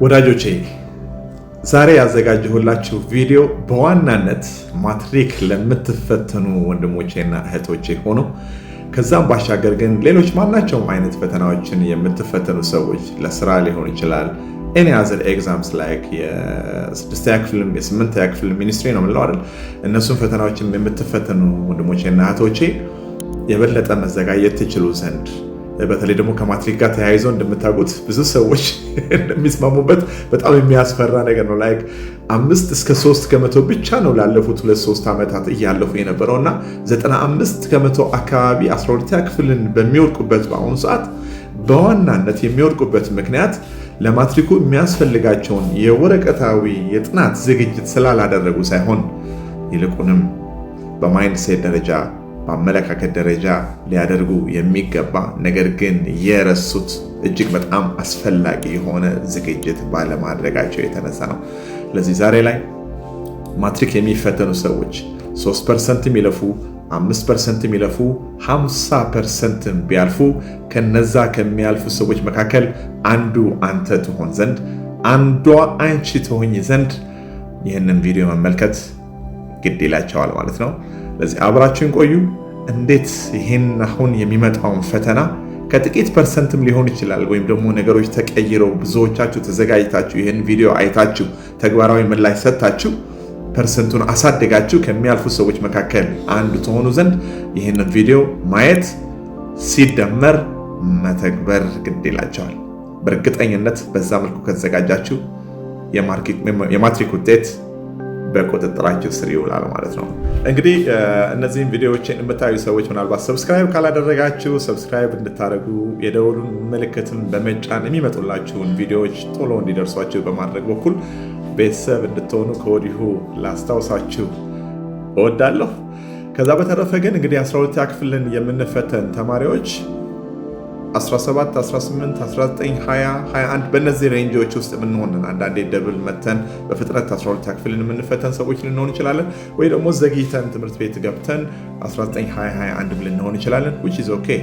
ወዳጆቼ ዛሬ ያዘጋጀሁላችሁ ቪዲዮ በዋናነት ማትሪክ ለምትፈተኑ ወንድሞቼና እህቶቼ ሆኖ ከዛም ባሻገር ግን ሌሎች ማናቸውም አይነት ፈተናዎችን የምትፈተኑ ሰዎች ለስራ ሊሆን ይችላል any other exams like የስድስተኛ ክፍልም የስምንተኛ ክፍል ሚኒስትሪ ነው የምንለው አይደል እነሱን ፈተናዎችን የምትፈተኑ ወንድሞቼና እህቶቼ የበለጠ መዘጋጀት ትችሉ ዘንድ በተለይ ደግሞ ከማትሪክ ጋር ተያይዞ እንደምታውቁት ብዙ ሰዎች እንደሚስማሙበት በጣም የሚያስፈራ ነገር ነው ላይክ 5-3% ብቻ ነው ላለፉት 2-3 ዓመታት እያለፉ የነበረውና 95% አካባቢ 12ኛ ክፍልን በሚወርቁበት በአሁኑ ሰዓት በዋናነት የሚወርቁበት ምክንያት ለማትሪኩ የሚያስፈልጋቸውን የወረቀታዊ የጥናት ዝግጅት ስላላደረጉ ሳይሆን ይልቁንም በማይንድሴት ደረጃ በአመለካከት ደረጃ ሊያደርጉ የሚገባ ነገር ግን የረሱት እጅግ በጣም አስፈላጊ የሆነ ዝግጅት ባለማድረጋቸው የተነሳ ነው። ስለዚህ ዛሬ ላይ ማትሪክ የሚፈተኑ ሰዎች 3% የሚለፉ 5% የሚለፉ 50% ቢያልፉ ከነዛ ከሚያልፉ ሰዎች መካከል አንዱ አንተ ትሆን ዘንድ አንዷ አንቺ ትሆኝ ዘንድ ይህንን ቪዲዮ መመልከት ግድ ይላቸዋል ማለት ነው። ለዚህ አብራችሁን ቆዩ። እንዴት ይሄን አሁን የሚመጣውን ፈተና ከጥቂት ፐርሰንትም ሊሆን ይችላል ወይም ደግሞ ነገሮች ተቀይረው ብዙዎቻችሁ ተዘጋጅታችሁ ይሄን ቪዲዮ አይታችሁ ተግባራዊ ምላሽ ሰጥታችሁ ፐርሰንቱን አሳድጋችሁ ከሚያልፉ ሰዎች መካከል አንዱ ተሆኑ ዘንድ ይሄንን ቪዲዮ ማየት ሲደመር መተግበር ግድ ይላቸዋል። በእርግጠኝነት በዛ መልኩ ከተዘጋጃችሁ የማትሪክ ውጤት በቁጥጥራችሁ ስር ይውላል ማለት ነው። እንግዲህ እነዚህን ቪዲዮዎችን የምታዩ ሰዎች ምናልባት ሰብስክራይብ ካላደረጋችሁ ሰብስክራይብ እንድታደርጉ የደወሉን ምልክትን በመጫን የሚመጡላችሁን ቪዲዮዎች ቶሎ እንዲደርሷችሁ በማድረግ በኩል ቤተሰብ እንድትሆኑ ከወዲሁ ላስታውሳችሁ እወዳለሁ። ከዛ በተረፈ ግን እንግዲህ 12ኛ ክፍልን የምንፈተን ተማሪዎች 17 18 19 20 21 በእነዚህ ሬንጆች ውስጥ የምንሆንን አንዳንዴ ደብል መተን በፍጥነት 12ኛ ክፍልን የምንፈተን ሰዎች ልንሆን እንችላለን ወይ ደግሞ ዘግይተን ትምህርት ቤት ገብተን 19 20 21 ልንሆን እንችላለን which is okay።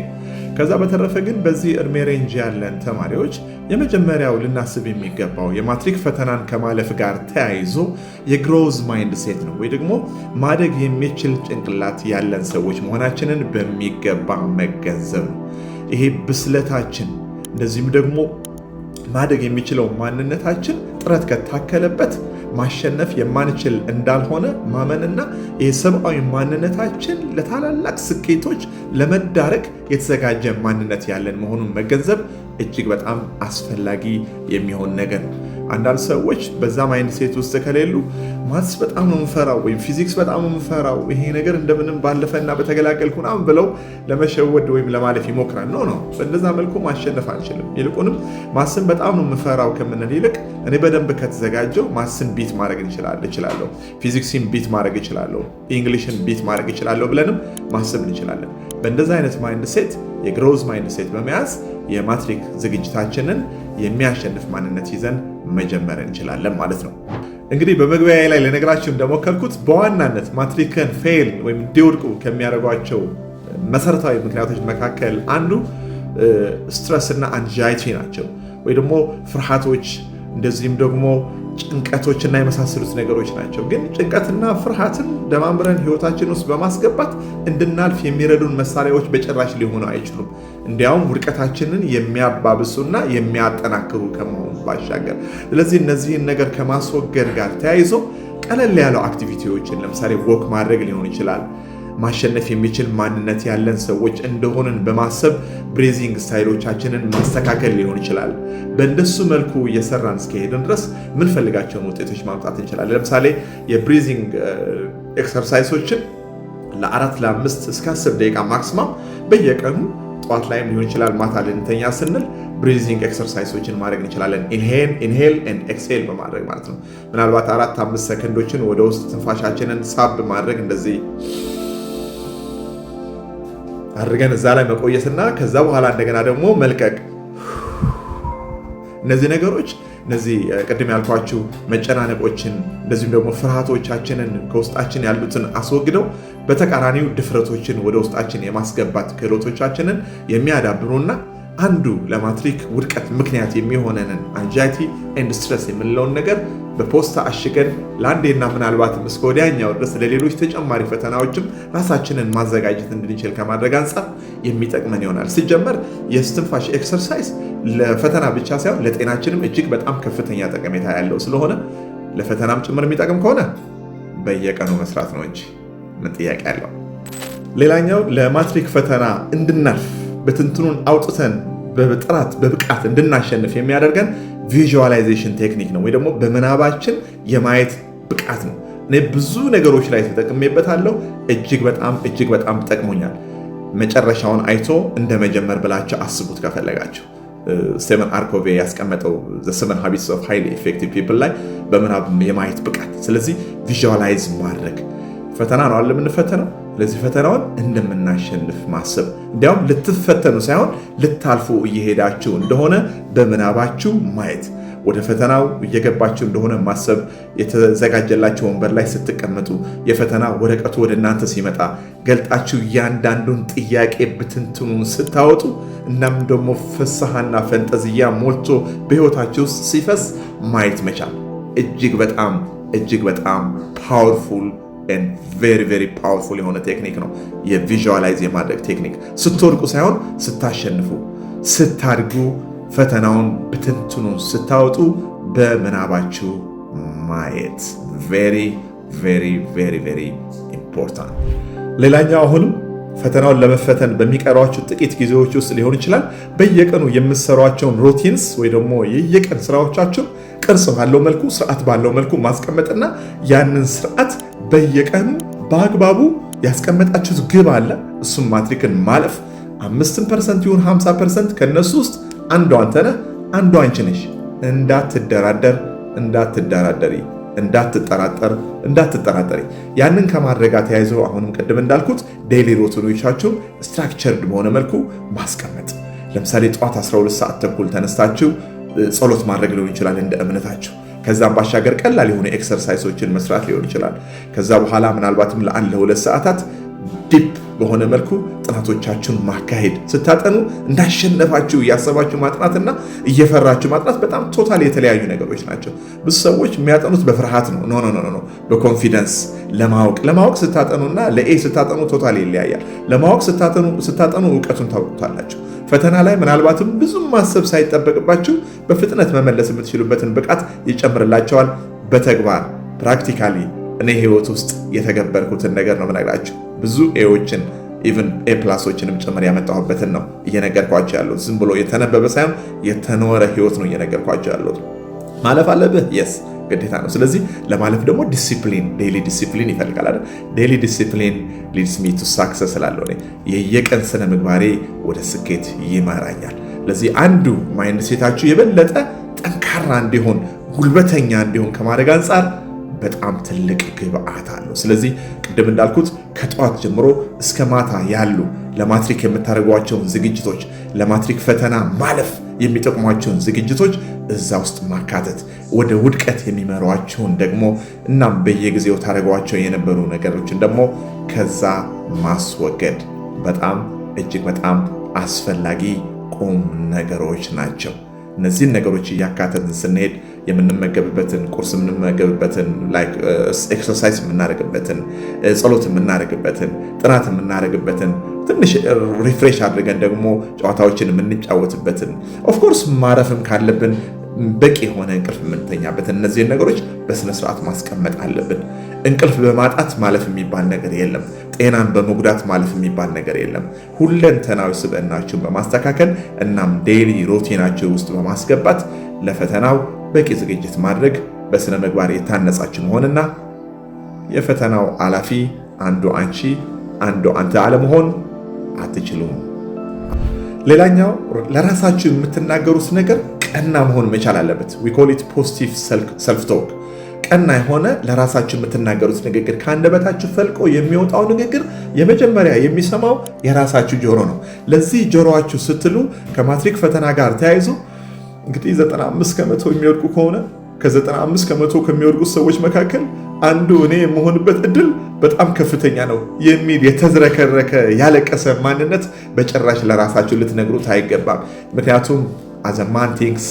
ከዛ በተረፈ ግን በዚህ እድሜ ሬንጅ ያለን ተማሪዎች የመጀመሪያው ልናስብ የሚገባው የማትሪክ ፈተናን ከማለፍ ጋር ተያይዞ የግሮዝ ማይንድ ሴት ነው ወይ ደግሞ ማደግ የሚችል ጭንቅላት ያለን ሰዎች መሆናችንን በሚገባ መገንዘብ ነው። ይሄ ብስለታችን እንደዚህም ደግሞ ማደግ የሚችለው ማንነታችን ጥረት ከታከለበት ማሸነፍ የማንችል እንዳልሆነ ማመንና የሰብአዊ ማንነታችን ለታላላቅ ስኬቶች ለመዳረግ የተዘጋጀ ማንነት ያለን መሆኑን መገንዘብ እጅግ በጣም አስፈላጊ የሚሆን ነገር ነው። አንዳንድ ሰዎች በዛ ማይንድ ሴት ውስጥ ከሌሉ ማትስ በጣም ነው የምፈራው ወይም ፊዚክስ በጣም ነው የምፈራው ይሄ ነገር እንደምንም ባለፈና በተገላገልኩ ምናምን ብለው ለመሸወድ ወይም ለማለፍ ይሞክራል። ነው በእንደዛ መልኩ ማሸነፍ አንችልም። ይልቁንም ማትስን በጣም ነው የምፈራው ከምንል ይልቅ እኔ በደንብ ከተዘጋጀው ማትስን ቢት ማድረግ እችላለሁ፣ ፊዚክስን ቢት ማድረግ እችላለሁ፣ ኢንግሊሽን ቢት ማድረግ እችላለሁ ብለንም ማሰብ እንችላለን። በእንደዛ አይነት ማይንድ ሴት የግሮዝ ማይንድ ሴት በመያዝ የማትሪክ ዝግጅታችንን የሚያሸንፍ ማንነት ይዘን መጀመር እንችላለን ማለት ነው። እንግዲህ በመግቢያ ላይ ለነገራችሁ እንደሞከርኩት በዋናነት ማትሪክን ፌል ወይም እንዲወድቁ ከሚያደርጓቸው መሰረታዊ ምክንያቶች መካከል አንዱ ስትረስ እና አንዣይቲ ናቸው ወይ ደግሞ ፍርሃቶች እንደዚህም ደግሞ ጭንቀቶችና የመሳሰሉት ነገሮች ናቸው። ግን ጭንቀትና ፍርሃትን ደማምረን ህይወታችን ውስጥ በማስገባት እንድናልፍ የሚረዱን መሳሪያዎች በጭራሽ ሊሆኑ አይችሉም። እንዲያውም ውድቀታችንን የሚያባብሱና የሚያጠናክሩ ከመሆኑ ባሻገር ስለዚህ እነዚህን ነገር ከማስወገድ ጋር ተያይዞ ቀለል ያለው አክቲቪቲዎችን ለምሳሌ ወክ ማድረግ ሊሆን ይችላል። ማሸነፍ የሚችል ማንነት ያለን ሰዎች እንደሆንን በማሰብ ብሬዚንግ ስታይሎቻችንን ማስተካከል ሊሆን ይችላል። በእንደሱ መልኩ እየሰራን እስከሄድን ድረስ ምንፈልጋቸውን ውጤቶች ማምጣት እንችላለን። ለምሳሌ የብሬዚንግ ኤክሰርሳይሶችን ለ4-5 እስከ 10 ደቂቃ ማክሲማም በየቀኑ ጠዋት ላይም ሊሆን ይችላል ማታ ልንተኛ ስንል ብሬዚንግ ኤክሰርሳይሶችን ማድረግ እንችላለን። ኢንሄል ኤንድ ኤክስሄል በማድረግ ማለት ነው። ምናልባት 4-5 ሰከንዶችን ወደ ውስጥ ትንፋሻችንን ሳብ ማድረግ እንደዚህ አድርገን እዛ ላይ መቆየትና ከዛ በኋላ እንደገና ደግሞ መልቀቅ። እነዚህ ነገሮች እነዚህ ቅድም ያልኳችሁ መጨናነቆችን እንደዚሁም ደግሞ ፍርሃቶቻችንን ከውስጣችን ያሉትን አስወግደው በተቃራኒው ድፍረቶችን ወደ ውስጣችን የማስገባት ክህሎቶቻችንን የሚያዳብሩና አንዱ ለማትሪክ ውድቀት ምክንያት የሚሆነንን አንጃይቲ ኤንድ ስትረስ የምንለውን ነገር በፖስታ አሽገን ለአንዴና ምናልባትም እስከ ወዲያኛው ድረስ ለሌሎች ተጨማሪ ፈተናዎችም ራሳችንን ማዘጋጀት እንድንችል ከማድረግ አንጻር የሚጠቅመን ይሆናል። ሲጀመር የስትንፋሽ ኤክሰርሳይዝ ለፈተና ብቻ ሳይሆን ለጤናችንም እጅግ በጣም ከፍተኛ ጠቀሜታ ያለው ስለሆነ ለፈተናም ጭምር የሚጠቅም ከሆነ በየቀኑ መስራት ነው እንጂ ምን ጥያቄ ያለው። ሌላኛው ለማትሪክ ፈተና እንድናልፍ በትንትኑን አውጥተን በጥራት በብቃት እንድናሸንፍ የሚያደርገን ቪዥዋላይዜሽን ቴክኒክ ነው፣ ወይ ደግሞ በምናባችን የማየት ብቃት ነው። እኔ ብዙ ነገሮች ላይ ተጠቅሜበታለሁ። እጅግ በጣም ጠቅሞኛል። መጨረሻውን አይቶ እንደ መጀመር ብላችሁ አስቡት ከፈለጋችሁ። ስቴቨን አርኮቬ ያስቀመጠው ዘ 7 ሃቢትስ ኦፍ ሃይሊ ኢፌክቲቭ ፒፕል ላይ በምናብ የማየት ብቃት። ስለዚህ ቪዥዋላይዝ ማድረግ ፈተና ነው አለ የምንፈተነው። ስለዚህ ፈተናውን እንደምናሸንፍ ማሰብ፣ እንዲያውም ልትፈተኑ ሳይሆን ልታልፉ እየሄዳችሁ እንደሆነ በምናባችሁ ማየት፣ ወደ ፈተናው እየገባችሁ እንደሆነ ማሰብ፣ የተዘጋጀላችሁ ወንበር ላይ ስትቀመጡ የፈተና ወረቀቱ ወደ እናንተ ሲመጣ ገልጣችሁ እያንዳንዱን ጥያቄ ብትንትኑን ስታወጡ፣ እናም ደግሞ ፍስሐና ፈንጠዝያ ሞልቶ በህይወታችሁ ውስጥ ሲፈስ ማየት መቻል እጅግ በጣም ፓወርፉል and very powerful የሆነ ቴክኒክ ነው። የቪዥዋላይዝ የማድረግ ቴክኒክ ስትወድቁ ሳይሆን ስታሸንፉ፣ ስታድጉ፣ ፈተናውን ብትንትኑን ስታወጡ በምናባችሁ ማየት very important። ሌላኛው አሁንም ፈተናውን ለመፈተን በሚቀሯችሁ ጥቂት ጊዜዎች ውስጥ ሊሆን ይችላል በየቀኑ የምትሰሯቸውን ሩቲንስ ወይ ደግሞ የየቀን ስራዎቻችሁ ቅርጽ ባለው መልኩ ስርዓት ባለው መልኩ ማስቀመጥና ያንን ስርዓት በየቀኑ በአግባቡ ያስቀመጣችሁት ግብ አለ። እሱም ማትሪክን ማለፍ 5% ይሁን 50% ከነሱ ውስጥ አንዱ አንተ ነህ፣ አንዱ አንቺ ነሽ። እንዳትደራደሪ፣ እንዳትጠራጠሪ። ያንን ከማድረግ ተያይዞ አሁንም ቅድም እንዳልኩት ዴይሊ ሩቲኖቻችሁን ስትራክቸርድ በሆነ መልኩ ማስቀመጥ። ለምሳሌ ጠዋት 12 ሰዓት ተኩል ተነስታችሁ ጸሎት ማድረግ ሊሆን ይችላል እንደ እምነታችሁ። ከዛም ባሻገር ቀላል የሆነ ኤክሰርሳይሶችን መስራት ሊሆን ይችላል። ከዛ በኋላ ምናልባትም ለ1-2 ሰዓታት ዲፕ በሆነ መልኩ ጥናቶቻችሁን ማካሄድ። ስታጠኑ እንዳሸነፋችሁ እያሰባችሁ ማጥናትና እየፈራችሁ ማጥናት በጣም ቶታል የተለያዩ ነገሮች ናቸው። ብዙ ሰዎች የሚያጠኑት በፍርሃት ነው። ኖ በኮንፊደንስ ለማወቅ ስታጠኑና ለኤ ስታጠኑ ቶታል ይለያያል። ለማወቅ ስታጠኑ እውቀቱን ታውቁታላችሁ። ፈተና ላይ ምናልባትም ብዙም ማሰብ ሳይጠበቅባችሁ በፍጥነት መመለስ የምትችሉበትን ብቃት ይጨምርላቸዋል። በተግባር ፕራክቲካሊ እኔ ህይወት ውስጥ የተገበርኩትን ነገር ነው የምነግራችሁ። ብዙ ኤዎችን ኢቭን ኤ+ዎችንም ጭምር ያመጣሁበትን ነው እየነገርኳቸው ያለሁት። ዝም ብሎ የተነበበ ሳይሆን የተኖረ ህይወት ነው እየነገርኳቸው ያለሁት። ማለፍ አለብህ፣ የስ ግዴታ ነው። ስለዚህ ለማለፍ ደግሞ ዲሲፕሊን፣ ዴይሊ ዲሲፕሊን ይፈልጋል አይደል? ዴይሊ ዲሲፕሊን ሊድስ ሚ ቱ ሳክሰስ ስላለው የየቀን ስነ ምግባሬ ወደ ስኬት ይመራኛል። ለዚህ አንዱ ማይንድ ሴታችሁ የበለጠ ጠንካራ እንዲሆን፣ ጉልበተኛ እንዲሆን ከማድረግ አንጻር በጣም ትልቅ ግብአት አለው። ስለዚህ ቅድም እንዳልኩት ከጠዋት ጀምሮ እስከ ማታ ያሉ ለማትሪክ የምታደርጓቸውን ዝግጅቶች፣ ለማትሪክ ፈተና ማለፍ የሚጠቅሟቸውን ዝግጅቶች እዛ ውስጥ ማካተት፣ ወደ ውድቀት የሚመሯቸውን ደግሞ እናም በየጊዜው ታደርጓቸው የነበሩ ነገሮችን ደግሞ ከዛ ማስወገድ እጅግ በጣም አስፈላጊ ቁም ነገሮች ናቸው። እነዚህን ነገሮች እያካተትን ስንሄድ የምንመገብበትን ቁርስ የምንመገብበትን ኤክሰርሳይዝ የምናደርግበትን ጸሎት የምናደርግበትን ጥናት የምናደርግበትን ትንሽ ሪፍሬሽ አድርገን ደግሞ ጨዋታዎችን የምንጫወትበትን ኦፍኮርስ ማረፍም ካለብን በቂ የሆነ እንቅልፍ የምንተኛበትን እነዚህን ነገሮች በስነ ስርዓት ማስቀመጥ አለብን። እንቅልፍ በማጣት ማለፍ የሚባል ነገር የለም። ጤናን በመጉዳት ማለፍ የሚባል ነገር የለም። ሁለንተናዊ ስብዕናችሁን በማስተካከል እናም ዴይሊ ሩቲናችሁ ውስጥ በማስገባት ለፈተናው በቂ ዝግጅት ማድረግ፣ በስነ ምግባር የታነጻችሁ መሆንና የፈተናው አላፊ አንዱ አንቺ አንዱ አንተ አለመሆን አትችሉም። ሌላኛው ለራሳችሁ የምትናገሩት ነገር ቀና መሆን መቻል አለበት። we call it positive self talk። ቀና የሆነ ለራሳችሁ የምትናገሩት ንግግር፣ ከአንደበታችሁ ፈልቆ የሚወጣው ንግግር የመጀመሪያ የሚሰማው የራሳችሁ ጆሮ ነው። ለዚህ ጆሮአችሁ ስትሉ ከማትሪክ ፈተና ጋር ተያይዞ እንግዲህ 95% የሚወድቁ ከሆነ ከ95% ከሚወድቁት ሰዎች መካከል አንዱ እኔ የመሆንበት እድል በጣም ከፍተኛ ነው የሚል የተዝረከረከ ያለቀሰ ማንነት በጭራሽ ለራሳችሁ ልትነግሩት አይገባም። ምክንያቱም as a man thinks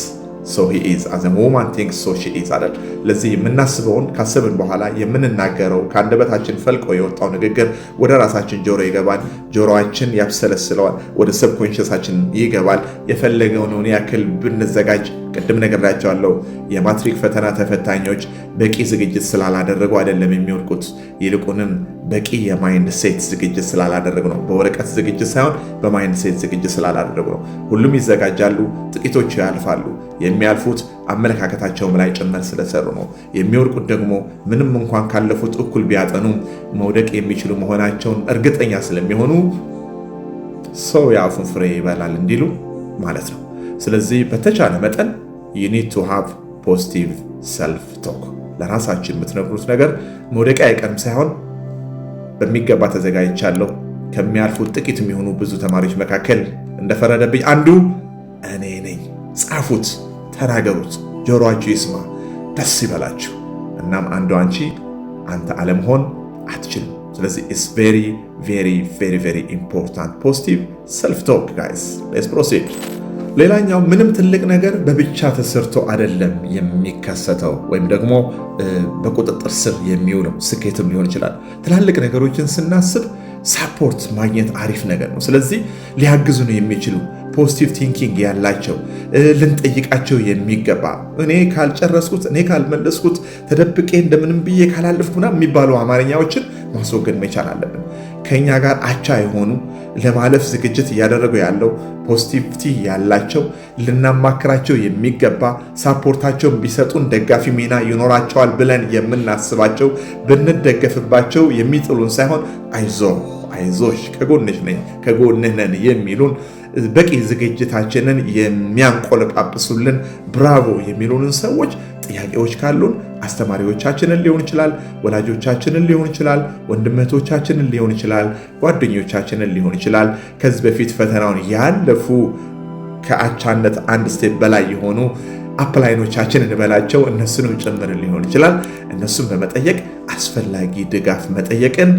so he is, as a woman thinks so she is አይደል? ለዚህ የምናስበውን ካሰብን በኋላ የምንናገረው ከአንደበታችን ፈልቆ የወጣው ንግግር ወደ ራሳችን ጆሮ ይገባል። ጆሮአችን ያብሰለስለዋል፣ ወደ ሰብኮንሽሳችን ይገባል። የፈለገውን ያክል ብንዘጋጅ ቅድም ነግሬያቸዋለሁ። የማትሪክ ፈተና ተፈታኞች በቂ ዝግጅት ስላላደረጉ አይደለም የሚወድቁት፣ ይልቁንም በቂ የማይንድ ሴት ዝግጅት ስላላደረጉ ነው። በወረቀት ዝግጅት ሳይሆን በማይንድ ሴት ዝግጅት ስላላደረጉ ነው። ሁሉም ይዘጋጃሉ፣ ጥቂቶቹ ያልፋሉ። የሚያልፉት አመለካከታቸውም ላይ ጭምር ስለሰሩ ነው። የሚወድቁት ደግሞ ምንም እንኳን ካለፉት እኩል ቢያጠኑም መውደቅ የሚችሉ መሆናቸውን እርግጠኛ ስለሚሆኑ ሰው የአፉን ፍሬ ይበላል እንዲሉ ማለት ነው። ስለዚህ በተቻለ መጠን you need to have positive self talk። ለራሳችን የምትነግሩት ነገር መውደቂያ አይቀርም ሳይሆን በሚገባ ተዘጋጅቻለሁ፣ ከሚያልፉት ጥቂት የሚሆኑ ብዙ ተማሪዎች መካከል እንደፈረደብኝ አንዱ እኔ ነኝ። ጻፉት፣ ተናገሩት፣ ጆሮአችሁ ይስማ፣ ደስ ይበላችሁ። እናም አንዱ አንተ አለመሆን አትችልም። ስለዚህ it's very very very very important positive self talk guys. Let's proceed። ሌላኛው ምንም ትልቅ ነገር በብቻ ተሰርቶ አይደለም የሚከሰተው ወይም ደግሞ በቁጥጥር ስር የሚውለው። ስኬትም ሊሆን ይችላል። ትላልቅ ነገሮችን ስናስብ ሳፖርት ማግኘት አሪፍ ነገር ነው። ስለዚህ ሊያግዙን የሚችሉ ፖዚቲቭ ቲንኪንግ ያላቸው ልንጠይቃቸው የሚገባ እኔ ካልጨረስኩት፣ እኔ ካልመለስኩት፣ ተደብቄ እንደምንም ብዬ ካላለፍኩና የሚባሉ አማርኛዎችን ማስወገድ መቻል አለብን። ከኛ ጋር አቻ የሆኑ ለማለፍ ዝግጅት እያደረጉ ያለው ፖዚቲቪቲ ያላቸው ልናማክራቸው የሚገባ ሳፖርታቸውን ቢሰጡን ደጋፊ ሚና ይኖራቸዋል ብለን የምናስባቸው ብንደገፍባቸው የሚጥሉን ሳይሆን አይዞሽ ከጎንሽ ነኝ ከጎንህ ነን የሚሉን በቂ ዝግጅታችንን የሚያንቆለጳጵሱልን ብራቮ የሚሉንን ሰዎች ጥያቄዎች ካሉን አስተማሪዎቻችንን ሊሆን ይችላል፣ ወላጆቻችንን ሊሆን ይችላል፣ ወንድመቶቻችንን ሊሆን ይችላል፣ ጓደኞቻችንን ሊሆን ይችላል። ከዚህ በፊት ፈተናውን ያለፉ ከአቻነት አንድ ስቴፕ በላይ የሆኑ አፕላይኖቻችንን እንበላቸው እነሱንም ጭምር ሊሆን ይችላል። እነሱን በመጠየቅ አስፈላጊ ድጋፍ መጠየቅን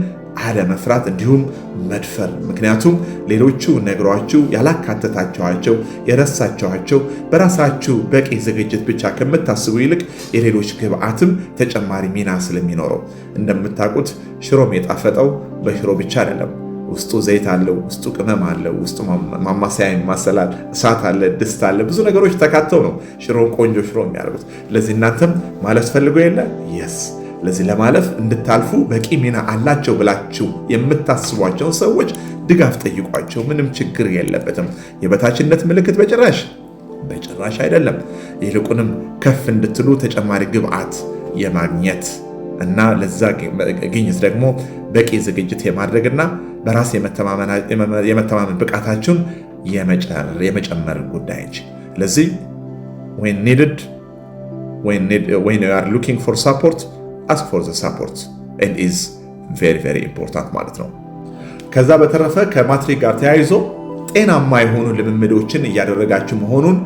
አለመፍራት እንዲሁም መድፈር። ምክንያቱም ሌሎቹ ነግሯችሁ ያላካተታችኋቸው የረሳችኋቸው በራሳችሁ በቂ ዝግጅት ብቻ ከምታስቡ ይልቅ የሌሎች ግብአትም ተጨማሪ ሚና ስለሚኖረው። እንደምታውቁት ሽሮም የጣፈጠው በሽሮ ብቻ አይደለም። ውስጡ ዘይት አለው፣ ውስጡ ቅመም አለው፣ ውስጡ ማማሰያ ይማሰላል፣ እሳት አለ፣ ድስት አለ። ብዙ ነገሮች ተካተው ነው ሽሮን ቆንጆ ሽሮ የሚያደርጉት። ለዚህ እናንተም ማለፍ ፈልጎ የለ የስ ለዚህ ለማለፍ እንድታልፉ በቂ ሚና አላቸው ብላችሁ የምታስቧቸውን ሰዎች ድጋፍ ጠይቋቸው። ምንም ችግር የለበትም። የበታችነት ምልክት በጭራሽ አይደለም። ይልቁንም ከፍ እንድትሉ ተጨማሪ ግብአት የማግኘት እና ለዛ ግኝት ደግሞ በቂ ዝግጅት የማድረግና በራስ የመተማመን ብቃታችሁን የመጨመር ጉዳይ እንጂ። ለዚህ when you are looking for support, ask for the support and is very very important ማለት ነው። ከዛ በተረፈ ከማትሪክ ጋር ተያይዞ ጤናማ የሆኑ ልምምዶችን እያደረጋችሁ መሆኑን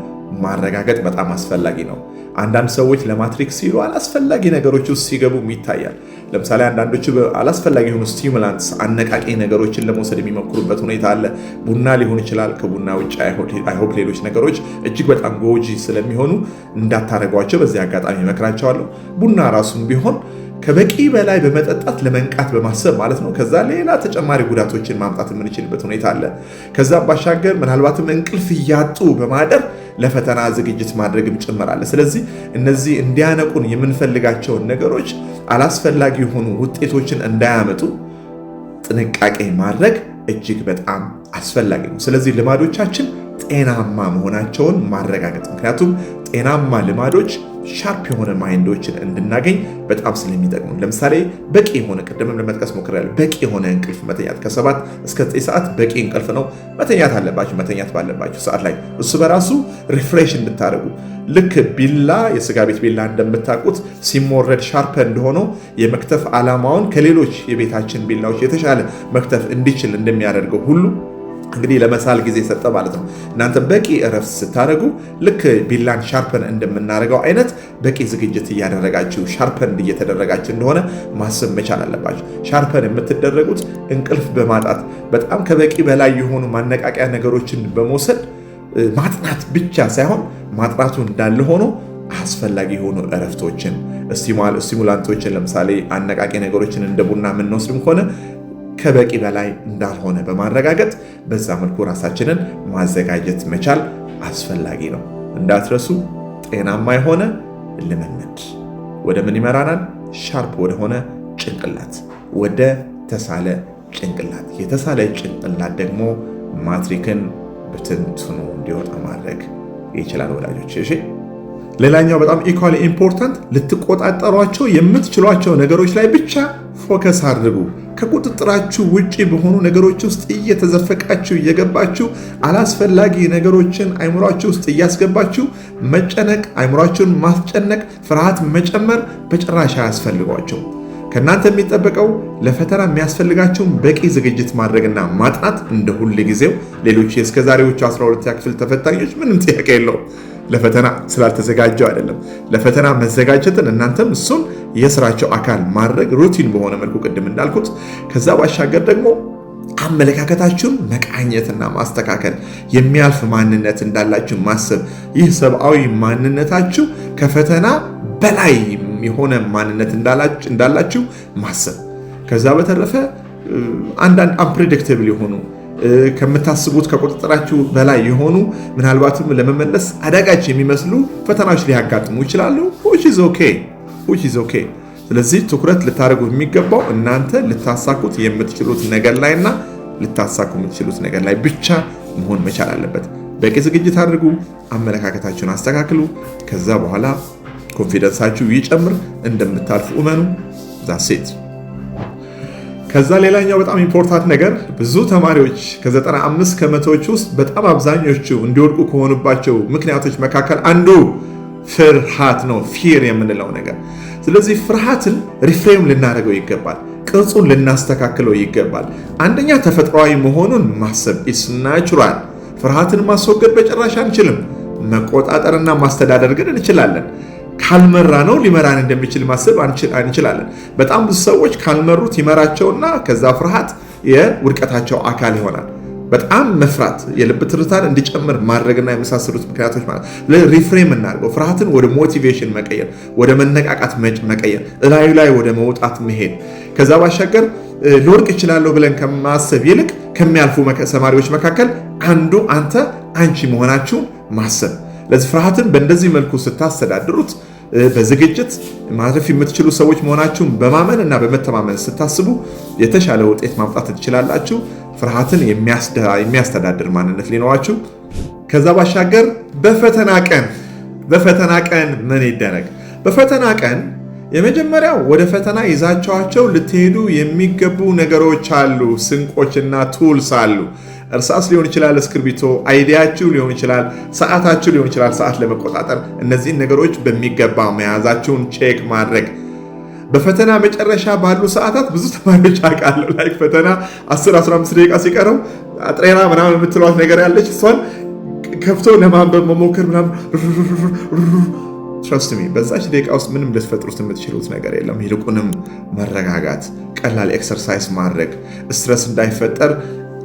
ማረጋገጥ በጣም አስፈላጊ ነው። አንዳንድ ሰዎች ለማትሪክ ሲሉ አላስፈላጊ ነገሮች ውስጥ ሲገቡም ይታያል። ለምሳሌ አንዳንዶቹ አላስፈላጊ የሆኑ ስቲሙላንትስ አነቃቂ ነገሮችን ለመውሰድ የሚሞክሩበት ሁኔታ አለ። ቡና ሊሆን ይችላል። ከቡና ውጭ አይሆፕ ሌሎች ነገሮች እጅግ በጣም ጎጂ ስለሚሆኑ እንዳታረጓቸው በዚህ አጋጣሚ እመክራቸዋለሁ። ቡና ራሱም ቢሆን ከበቂ በላይ በመጠጣት ለመንቃት በማሰብ ማለት ነው። ከዛ ሌላ ተጨማሪ ጉዳቶችን ማምጣት የምንችልበት ሁኔታ አለ። ከዛ ባሻገር ምናልባትም እንቅልፍ እያጡ በማደር ለፈተና ዝግጅት ማድረግም ጭምር አለ። ስለዚህ እነዚህ እንዲያነቁን የምንፈልጋቸውን ነገሮች አላስፈላጊ የሆኑ ውጤቶችን እንዳያመጡ ጥንቃቄ ማድረግ እጅግ በጣም አስፈላጊ ነው። ስለዚህ ልማዶቻችን ጤናማ መሆናቸውን ማረጋገጥ፣ ምክንያቱም ጤናማ ልማዶች ሻርፕ የሆነ ማይንዶችን እንድናገኝ በጣም ስለሚጠቅሙ፣ ለምሳሌ በቂ የሆነ ቅድምም ለመጥቀስ ሞክሬያለሁ፣ በቂ የሆነ እንቅልፍ መተኛት ከ7 እስከ 9 ሰዓት በቂ እንቅልፍ ነው መተኛት አለባችሁ። መተኛት ባለባችሁ ሰዓት ላይ እሱ በራሱ ሪፍሬሽ እንድታደርጉ ልክ ቢላ የስጋ ቤት ቢላ እንደምታውቁት ሲሞረድ ሻርፕ እንደሆነው የመክተፍ ዓላማውን ከሌሎች የቤታችን ቢላዎች የተሻለ መክተፍ እንዲችል እንደሚያደርገው ሁሉ እንግዲህ ለመሳል ጊዜ ሰጠ ማለት ነው። እናንተ በቂ እረፍት ስታደርጉ ልክ ቢላን ሻርፐን እንደምናደርገው አይነት በቂ ዝግጅት እያደረጋችሁ ሻርፐን እየተደረጋችሁ እንደሆነ ማሰብ መቻል አለባችሁ። ሻርፐን የምትደረጉት እንቅልፍ በማጣት በጣም ከበቂ በላይ የሆኑ ማነቃቂያ ነገሮችን በመውሰድ ማጥናት ብቻ ሳይሆን ማጥናቱ እንዳለ ሆኖ አስፈላጊ የሆኑ እረፍቶችን፣ ስቲሙላንቶችን ለምሳሌ አነቃቂ ነገሮችን እንደ ቡና የምንወስድም ከሆነ ከበቂ በላይ እንዳልሆነ በማረጋገጥ በዛ መልኩ ራሳችንን ማዘጋጀት መቻል አስፈላጊ ነው። እንዳትረሱ። ጤናማ የሆነ ልምምድ ወደ ምን ይመራናል? ሻርፕ ወደሆነ ጭንቅላት፣ ወደ ተሳለ ጭንቅላት። የተሳለ ጭንቅላት ደግሞ ማትሪክን በትንትኑ እንዲወጣ ማድረግ ይችላል ወዳጆች። እሺ፣ ሌላኛው በጣም ኢኳሊ ኢምፖርታንት ልትቆጣጠሯቸው የምትችሏቸው ነገሮች ላይ ብቻ ፎከስ አድርጉ። ከቁጥጥራችሁ ውጪ በሆኑ ነገሮች ውስጥ እየተዘፈቃችሁ እየገባችሁ አላስፈላጊ ነገሮችን አይምሯችሁ ውስጥ እያስገባችሁ መጨነቅ፣ አይምሯችሁን ማስጨነቅ፣ ፍርሃት መጨመር በጭራሽ አያስፈልጓቸው። ከእናንተ የሚጠበቀው ለፈተና የሚያስፈልጋችሁን በቂ ዝግጅት ማድረግና ማጥናት እንደ ሁል ጊዜው ሌሎች የእስከዛሬዎቹ 12ኛ ክፍል ተፈታኞች ምንም ጥያቄ የለውም። ለፈተና ስላልተዘጋጀው አይደለም። ለፈተና መዘጋጀትን እናንተም እሱን የስራቸው አካል ማድረግ ሩቲን በሆነ መልኩ ቅድም እንዳልኩት፣ ከዛ ባሻገር ደግሞ አመለካከታችሁን መቃኘትና ማስተካከል፣ የሚያልፍ ማንነት እንዳላችሁ ማሰብ፣ ይህ ሰብአዊ ማንነታችሁ ከፈተና በላይ የሆነ ማንነት እንዳላችሁ ማሰብ። ከዛ በተረፈ አንዳንድ አንፕሬዲክተብል የሆኑ ከምታስቡት ከቁጥጥራችሁ በላይ የሆኑ ምናልባትም ለመመለስ አዳጋች የሚመስሉ ፈተናዎች ሊያጋጥሙ ይችላሉ። which is okay። ስለዚህ ትኩረት ልታደርጉ የሚገባው እናንተ ልታሳኩት የምትችሉት ነገር ላይና ልታሳኩ የምትችሉት ነገር ላይ ብቻ መሆን መቻል አለበት። በቂ ዝግጅት አድርጉ፣ አመለካከታችሁን አስተካክሉ። ከዛ በኋላ ኮንፊደንሳችሁ ይጨምር፣ እንደምታልፉ እመኑ። ዛሴት ከዛ ሌላኛው በጣም ኢምፖርታንት ነገር ብዙ ተማሪዎች ከ95 ከመቶዎች ውስጥ በጣም አብዛኞቹ እንዲወድቁ ከሆኑባቸው ምክንያቶች መካከል አንዱ ፍርሃት ነው። ፊር የምንለው ነገር። ስለዚህ ፍርሃትን ሪፍሬም ልናደርገው ይገባል። ቅርጹን ልናስተካክለው ይገባል። አንደኛ ተፈጥሯዊ መሆኑን ማሰብ ኢስ ናቹራል። ፍርሃትን ማስወገድ በጭራሽ አንችልም። መቆጣጠርና ማስተዳደር ግን እንችላለን። ካልመራ ነው ሊመራን እንደሚችል ማሰብ እንችላለን። በጣም ብዙ ሰዎች ካልመሩት ይመራቸውና ከዛ ፍርሃት የውድቀታቸው አካል ይሆናል። በጣም መፍራት የልብ ትርታን እንዲጨምር ማድረግና የመሳሰሉት ምክንያቶች ማለት ሪፍሬም እናድርገው። ፍርሃትን ወደ ሞቲቬሽን መቀየር፣ ወደ መነቃቃት መቀየር፣ እላዩ ላይ ወደ መውጣት መሄድ። ከዛ ባሻገር ልወድቅ እችላለሁ ብለን ከማሰብ ይልቅ ከሚያልፉ ተማሪዎች መካከል አንዱ አንተ አንቺ መሆናችሁ ማሰብ። ለዚህ ፍርሃትን በእንደዚህ መልኩ ስታስተዳድሩት በዝግጅት ማለፍ የምትችሉ ሰዎች መሆናችሁን በማመን እና በመተማመን ስታስቡ የተሻለ ውጤት ማምጣት ትችላላችሁ። ፍርሃትን የሚያስተዳድር ማንነት ሊኖራችሁ። ከዛ ባሻገር በፈተና ቀን ምን ይደረግ? በፈተና ቀን የመጀመሪያው ወደ ፈተና ይዛቸዋቸው ልትሄዱ የሚገቡ ነገሮች አሉ፣ ስንቆችና ቱልስ አሉ። እርሳስ ሊሆን ይችላል፣ እስክርቢቶ፣ አይዲያችሁ ሊሆን ይችላል፣ ሰዓታችሁ ሊሆን ይችላል። ሰዓት ለመቆጣጠር እነዚህን ነገሮች በሚገባ መያዛችሁን ቼክ ማድረግ። በፈተና መጨረሻ ባሉ ሰዓታት ብዙ ተማሪዎች አውቃለሁ ላይ ፈተና 10-15 ደቂቃ ሲቀረው አጥሬራ ምናምን የምትሏት ነገር ያለች እሷን ከፍቶ ለማንበብ መሞከር ምናምን ትረስት ሚ በዛች ደቂቃ ውስጥ ምንም ልትፈጥሩት የምትችሉት ነገር የለም። ይልቁንም መረጋጋት፣ ቀላል ኤክሰርሳይዝ ማድረግ፣ ስትረስ እንዳይፈጠር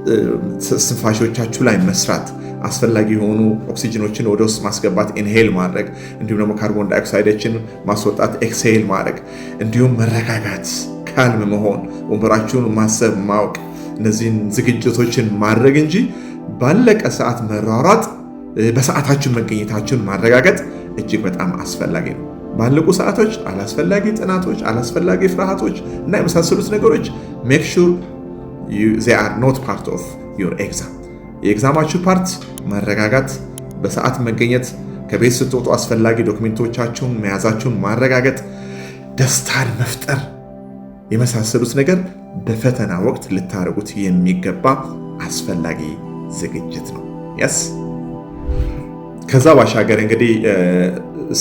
ትንፋሾቻችሁ ላይ መስራት፣ አስፈላጊ የሆኑ ኦክሲጅኖችን ወደ ውስጥ ማስገባት ኢንሄል ማድረግ፣ እንዲሁም ደግሞ ካርቦን ዳይኦክሳይዶችን ማስወጣት ኤክስሄል ማድረግ፣ እንዲሁም መረጋጋት፣ ካልም መሆን፣ ወንበራችሁን ማሰብ ማወቅ፣ እነዚህን ዝግጅቶችን ማድረግ እንጂ ባለቀ ሰዓት መሯሯጥ፣ በሰዓታችሁ መገኘታችሁን ማረጋገጥ እጅግ በጣም አስፈላጊ ነው። ባለቁ ሰዓቶች አላስፈላጊ ጥናቶች፣ አላስፈላጊ ፍርሃቶች እና የመሳሰሉት ነገሮች ሜክ ሹር they are not part of your exam። የኤግዛማችሁ ፓርት መረጋጋት፣ በሰዓት መገኘት፣ ከቤት ስትወጡ አስፈላጊ ዶክሜንቶቻችሁን መያዛችሁን ማረጋገጥ፣ ደስታን መፍጠር የመሳሰሉት ነገር በፈተና ወቅት ልታደርጉት የሚገባ አስፈላጊ ዝግጅት ነው። yes ከዛ ባሻገር እንግዲህ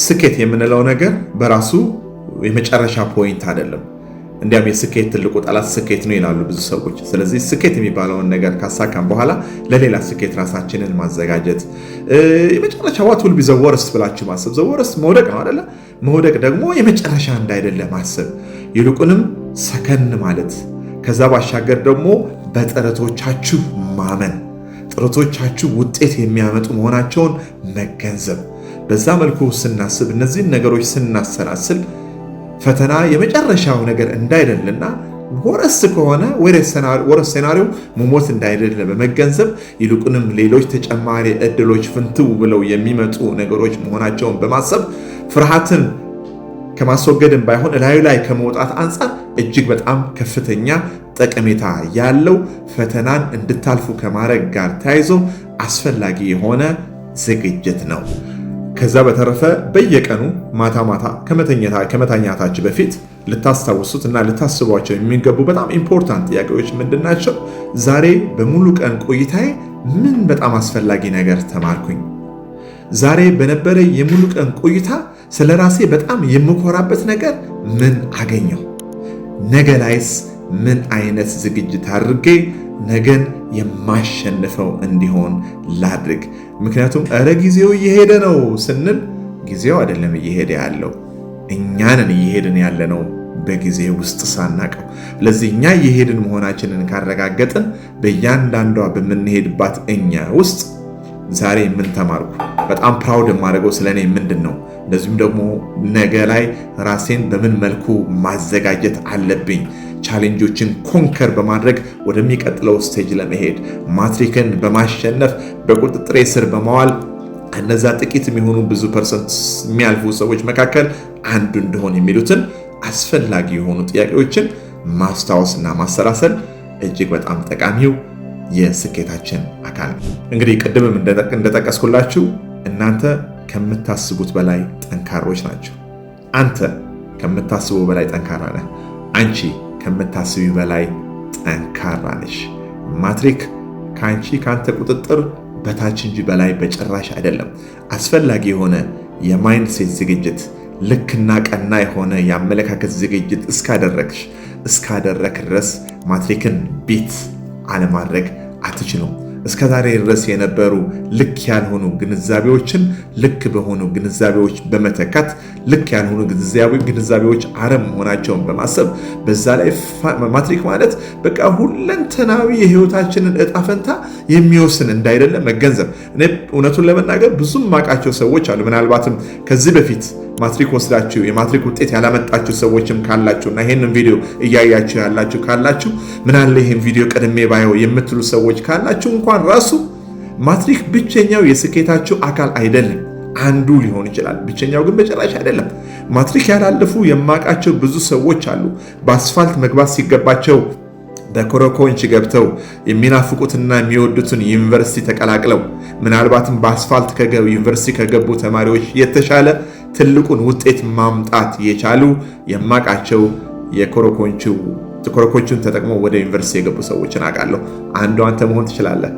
ስኬት የምንለው ነገር በራሱ የመጨረሻ ፖይንት አይደለም። እንዲያም የስኬት ትልቁ ጠላት ስኬት ነው ይላሉ ብዙ ሰዎች። ስለዚህ ስኬት የሚባለውን ነገር ካሳካም በኋላ ለሌላ ስኬት ራሳችንን ማዘጋጀት፣ የመጨረሻ ዋት ዊል ቢ ዘ ወርስት ብላችሁ ማሰብ። ዘ ወርስት መውደቅ ነው አይደለ? መውደቅ ደግሞ የመጨረሻ እንዳይደለ ማሰብ፣ ይልቁንም ሰከን ማለት። ከዛ ባሻገር ደግሞ በጥረቶቻችሁ ማመን፣ ጥረቶቻችሁ ውጤት የሚያመጡ መሆናቸውን መገንዘብ። በዛ መልኩ ስናስብ፣ እነዚህን ነገሮች ስናሰላስል ፈተና የመጨረሻው ነገር እንዳይደልና ወረስ ከሆነ ወረስ ሴናሪዮ መሞት እንዳይደለ በመገንዘብ ይልቁንም ሌሎች ተጨማሪ እድሎች ፍንትው ብለው የሚመጡ ነገሮች መሆናቸውን በማሰብ ፍርሃትን ከማስወገድም ባይሆን እላዩ ላይ ከመውጣት አንጻር እጅግ በጣም ከፍተኛ ጠቀሜታ ያለው ፈተናን እንድታልፉ ከማድረግ ጋር ተያይዞ አስፈላጊ የሆነ ዝግጅት ነው። ከዛ በተረፈ በየቀኑ ማታ ማታ ከመተኛታችሁ በፊት ልታስታውሱት እና ልታስቧቸው የሚገቡ በጣም ኢምፖርታንት ጥያቄዎች ምንድናቸው? ዛሬ በሙሉ ቀን ቆይታዬ ምን በጣም አስፈላጊ ነገር ተማርኩኝ? ዛሬ በነበረ የሙሉ ቀን ቆይታ ስለ ራሴ በጣም የምኮራበት ነገር ምን አገኘሁ? ነገ ላይስ ምን አይነት ዝግጅት አድርጌ ነገን የማሸንፈው እንዲሆን ላድርግ? ምክንያቱም እረ ጊዜው እየሄደ ነው ስንል ጊዜው አይደለም እየሄደ ያለው፣ እኛንን እየሄድን ያለ ነው በጊዜ ውስጥ ሳናቀው። ለዚህ እኛ እየሄድን መሆናችንን ካረጋገጥን በእያንዳንዷ በምንሄድባት እኛ ውስጥ ዛሬ ምን ተማርኩ? በጣም ፕራውድ የማደርገው ስለኔ ምንድን ነው? እንደዚሁም ደግሞ ነገ ላይ ራሴን በምን መልኩ ማዘጋጀት አለብኝ? ቻሌንጆችን ኮንከር በማድረግ ወደሚቀጥለው ስቴጅ ለመሄድ ማትሪክን በማሸነፍ በቁጥጥሬ ስር በመዋል እነዛ ጥቂት የሚሆኑ ብዙ ፐርሰንት የሚያልፉ ሰዎች መካከል አንዱ እንደሆን የሚሉትን አስፈላጊ የሆኑ ጥያቄዎችን ማስታወስና ማሰላሰል እጅግ በጣም ጠቃሚው የስኬታችን አካል ነው። እንግዲህ ቅድምም እንደጠቀስኩላችሁ እናንተ ከምታስቡት በላይ ጠንካሮች ናቸው። አንተ ከምታስበው በላይ ጠንካራ ነህ። አንቺ ከምታስቢ በላይ ጠንካራ ነሽ። ማትሪክ ከአንተ ቁጥጥር በታች እንጂ በላይ በጭራሽ አይደለም። አስፈላጊ የሆነ የማይንድሴት ዝግጅት፣ ልክና ቀና የሆነ የአመለካከት ዝግጅት እስካደረክ ድረስ ማትሪክን ቢት አለማድረግ አትችሉም። እስከ ዛሬ ድረስ የነበሩ ልክ ያልሆኑ ግንዛቤዎችን ልክ በሆኑ ግንዛቤዎች በመተካት ልክ ያልሆኑ ግንዛቤዎች አረም መሆናቸውን በማሰብ በዛ ላይ ማትሪክ ማለት በቃ ሁለንተናዊ የህይወታችንን እጣ ፈንታ የሚወስን እንዳይደለ መገንዘብ። እኔ እውነቱን ለመናገር ብዙም ማቃቸው ሰዎች አሉ። ምናልባትም ከዚህ በፊት ማትሪክ ወስዳችሁ የማትሪክ ውጤት ያላመጣችሁ ሰዎችም ካላችሁና ይሄንን ቪዲዮ እያያችሁ ያላችሁ ካላችሁ ምናለ ይሄን ቪዲዮ ቀድሜ ባየው የምትሉ ሰዎች ካላችሁ እንኳን ራሱ ማትሪክ ብቸኛው የስኬታችሁ አካል አይደለም። አንዱ ሊሆን ይችላል፣ ብቸኛው ግን በጭራሽ አይደለም። ማትሪክ ያላለፉ የማቃቸው ብዙ ሰዎች አሉ። በአስፋልት መግባት ሲገባቸው በኮረኮንች ገብተው የሚናፍቁትና የሚወዱትን ዩኒቨርሲቲ ተቀላቅለው ምናልባትም በአስፋልት ዩኒቨርሲቲ ከገቡ ተማሪዎች የተሻለ ትልቁን ውጤት ማምጣት የቻሉ የማቃቸው የኮረኮንቹን ተጠቅመው ወደ ዩኒቨርሲቲ የገቡ ሰዎችን አውቃለሁ። አንዷ አንተ መሆን ትችላለህ።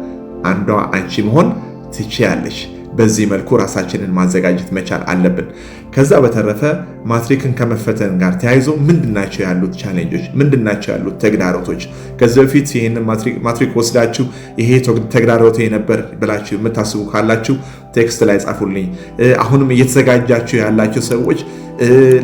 አንዷ አንቺ መሆን ትችያለሽ። በዚህ መልኩ ራሳችንን ማዘጋጀት መቻል አለብን። ከዛ በተረፈ ማትሪክን ከመፈተን ጋር ተያይዞ ምንድናቸው ያሉት ቻሌንጆች፣ ምንድናቸው ያሉት ተግዳሮቶች? ከዚህ በፊት ይህንን ማትሪክ ወስዳችሁ ይሄ ተግዳሮቴ ነበር ብላችሁ የምታስቡ ካላችሁ ቴክስት ላይ ጻፉልኝ። አሁንም እየተዘጋጃችሁ ያላችሁ ሰዎች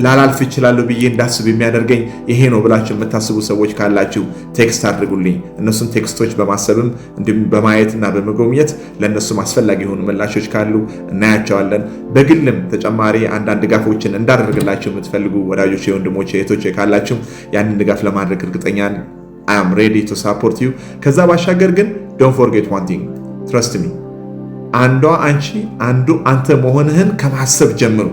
ላላልፍ እችላለሁ ብዬ እንዳስብ የሚያደርገኝ ይሄ ነው ብላችሁ የምታስቡ ሰዎች ካላችሁ ቴክስት አድርጉልኝ። እነሱን ቴክስቶች በማሰብም እንዲሁም በማየትና በመጎብኘት ለእነሱም አስፈላጊ የሆኑ ምላሾች ካሉ እናያቸዋለን። በግልም ተጨማሪ አንዳንድ ድጋፎችን እንዳደርግላችሁ የምትፈልጉ ወዳጆች፣ ወንድሞች፣ እህቶች ካላችሁ ያንን ድጋፍ ለማድረግ እርግጠኛ I am ready to support you። ከዛ ባሻገር ግን don't forget one thing, trust me። አንዷ አንቺ አንዱ አንተ መሆንህን ከማሰብ ጀምሩ።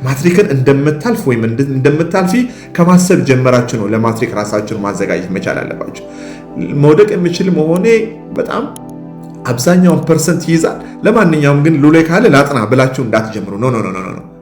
ማትሪክን እንደምታልፍ ወይም እንደምታልፊ ከማሰብ ጀመራችሁ ነው ለማትሪክ ራሳችሁን ማዘጋጀት መቻል አለባችሁ። መውደቅ የሚችል መሆኔ በጣም አብዛኛውን ፐርሰንት ይይዛል። ለማንኛውም ግን ሉሌ ካለ ላጥና ብላችሁ እንዳትጀምሩ። ኖ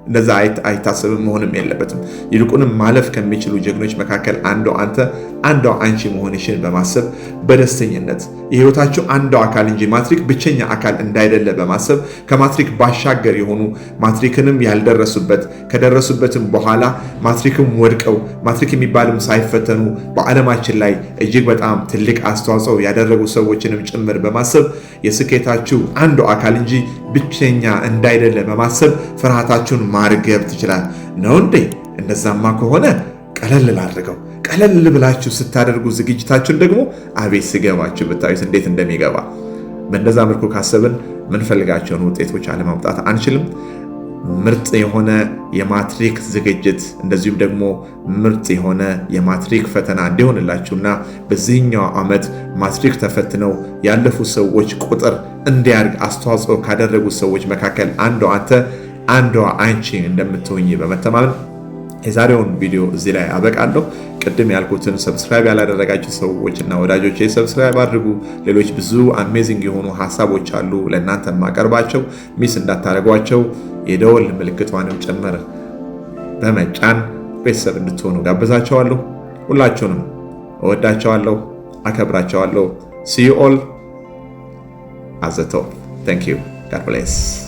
እንደዛ አይታሰብም፣ መሆንም የለበትም። ይልቁንም ማለፍ ከሚችሉ ጀግኖች መካከል አንዱ አንተ አንዷ አንቺ መሆንሽን በማሰብ በደስተኝነት የህይወታችሁ አንዷ አካል እንጂ ማትሪክ ብቸኛ አካል እንዳይደለ በማሰብ ከማትሪክ ባሻገር የሆኑ ማትሪክንም ያልደረሱበት ከደረሱበትም በኋላ ማትሪክም ወድቀው ማትሪክ የሚባልም ሳይፈተኑ በዓለማችን ላይ እጅግ በጣም ትልቅ አስተዋጽኦ ያደረጉ ሰዎችንም ጭምር በማሰብ የስኬታችሁ አንዱ አካል እንጂ ብቸኛ እንዳይደለ በማሰብ ፍርሃታችሁን ማርገብ ትችላል ነው እንዴ? እንደዛማ ከሆነ ቀለል ላድርገው። ቀለል ብላችሁ ስታደርጉ ዝግጅታችሁን ደግሞ አቤት ስገባችሁ ብታዩት እንዴት እንደሚገባ። በእንደዛ መልኩ ካሰብን ምንፈልጋቸውን ውጤቶች አለማምጣት አንችልም። ምርጥ የሆነ የማትሪክ ዝግጅት እንደዚሁም ደግሞ ምርጥ የሆነ የማትሪክ ፈተና እንዲሆንላችሁና በዚህኛው ዓመት ማትሪክ ተፈትነው ያለፉ ሰዎች ቁጥር እንዲያድግ አስተዋጽኦ ካደረጉ ሰዎች መካከል አንዷ አንተ አንዷ አንቺ እንደምትሆኝ በመተማመን የዛሬውን ቪዲዮ እዚህ ላይ አበቃለሁ። ቅድም ያልኩትን ሰብስክራይብ ያላደረጋችሁ ሰዎች እና ወዳጆቼ ሰብስክራይብ አድርጉ። ሌሎች ብዙ አሜዚንግ የሆኑ ሀሳቦች አሉ ለእናንተ ማቀርባቸው፣ ሚስ እንዳታደርጓቸው። የደወል ምልክቷንም ጭምር በመጫን ቤተሰብ እንድትሆኑ ጋብዛቸዋለሁ። ሁላችሁንም እወዳቸዋለሁ፣ አከብራቸዋለሁ። See you all at the top. Thank you. God bless.